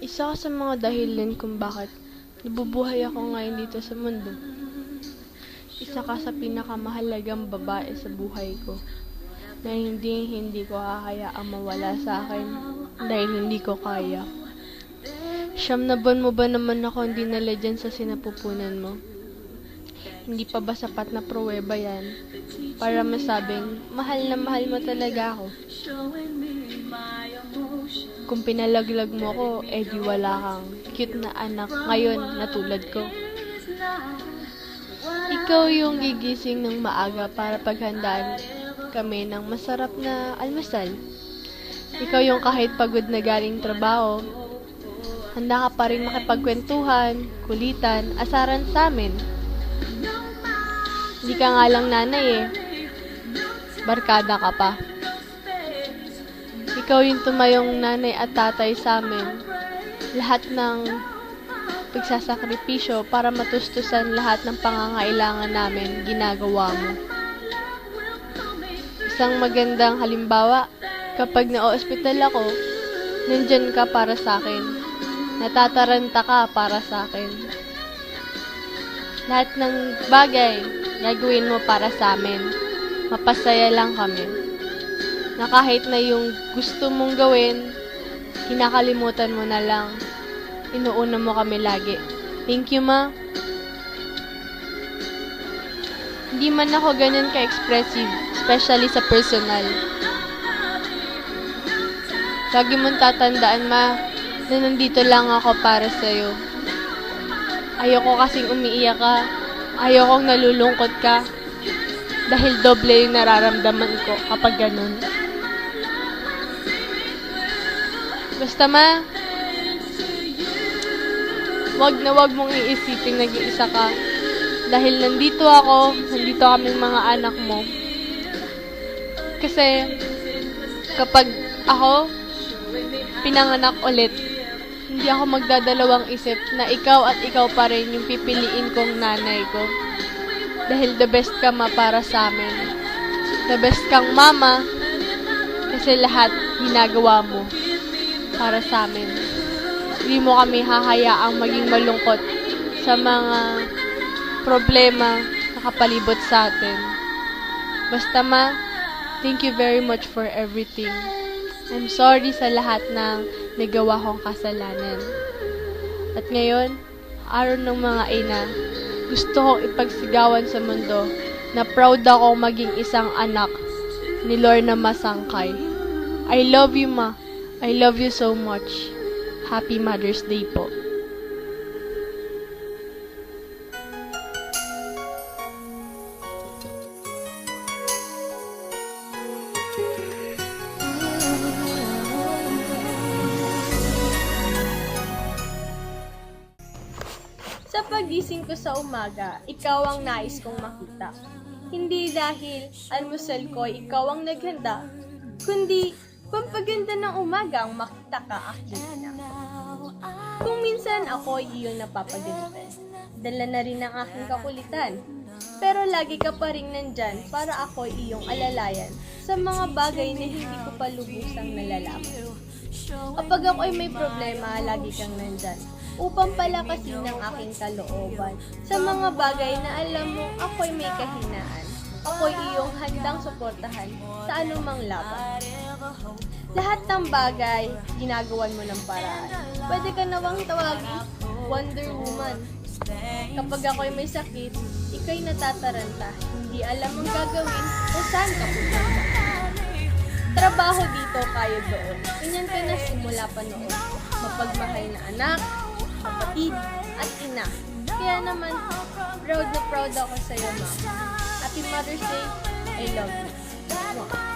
Isa ka sa mga dahilan kung bakit nabubuhay ako ngayon dito sa mundo. Isa ka sa pinakamahalagang babae sa buhay ko na hindi ko hahayaang mawala sa akin dahil hindi ko kaya. 9 mo ba naman ako dinala dyan sa sinapupunan mo? Hindi pa ba sapat na pruweba yan para masabing mahal na mahal mo talaga ako? Kung pinalaglag mo ko, di wala kang cute na anak ngayon na tulad ko. Ikaw yung gigising ng maaga para paghandaan kami ng masarap na almusal. Ikaw yung kahit pagod na galing trabaho, handa ka pa rin makipagkwentuhan, kulitan, asaran sa amin. Hindi ka nga lang nanay barkada ka pa. Ikaw yung tumayong nanay at tatay sa amin. Lahat ng pagsasakripisyo para matustusan lahat ng pangangailangan namin, ginagawa mo. Isang magandang halimbawa, kapag na-ospital ako, nandyan ka para sa akin. Natataranta ka para sa akin. Lahat ng bagay, gagawin mo para sa amin. Mapasaya lang kami. Na kahit na yung gusto mong gawin, kinakalimutan mo na lang. Inuuna mo kami lagi. Thank you, Ma. Hindi man ako ganyan ka-expressive, especially sa personal. Lagi mong tatandaan, Ma, na nandito lang ako para sa'yo. Ayoko kasing umiiyak ka. Ayokong nalulungkot ka. Dahil doble yung nararamdaman ko kapag ganun. Basta, Ma, wag mong iisipin nag-iisa ka. Dahil nandito ako, nandito kaming mga anak mo. Kasi, kapag ako pinanganak ulit, hindi ako magdadalawang isip na ikaw at ikaw pa rin yung pipiliin kong nanay ko. Dahil the best ka, Ma, para sa amin. The best kang mama, kasi lahat ginagawa mo para sa amin. Hindi mo kami hahayaang maging malungkot sa mga problema na kapalibot sa atin. Basta, Ma, thank you very much for everything. I'm sorry sa lahat ng nagawa kong kasalanan. At ngayon, araw ng mga ina, gusto kong ipagsigawan sa mundo na proud akong maging isang anak ni Lorna Masangkay. I love you, Ma. I love you so much. Happy Mother's Day po. Sa pagising ko sa umaga, ikaw ang nais kong makita. Hindi dahil almusal ko ikaw ang naghanda, kundi pampaganda ng umaga ang makita ka aking ina. Kung minsan ako iyong napapagalitan, dala na rin ang aking kakulitan. Pero lagi ka pa rin nandyan para ako iyong alalayan sa mga bagay na hindi ko pa lubusang nalalaman. Kapag ako'y may problema, lagi kang nandyan upang palakasin ng aking kalooban sa mga bagay na alam mo ako'y may kahinaan. Ako'y iyong handang suportahan sa anumang laban. Lahat ng bagay, ginagawan mo ng paraan. Pwede ka nawang tawagin Wonder Woman. Kapag ako'y may sakit, ikaw'y natataranta. Hindi alam ang gagawin o saan ka pupunta. Trabaho dito, kayo doon. Ganyan ka na simula pa noon. Mapagmahal na anak, kapatid, at ina. Kaya naman, proud na proud ako sa'yo, Ma. Happy Mother's Day. I love you. Mwah.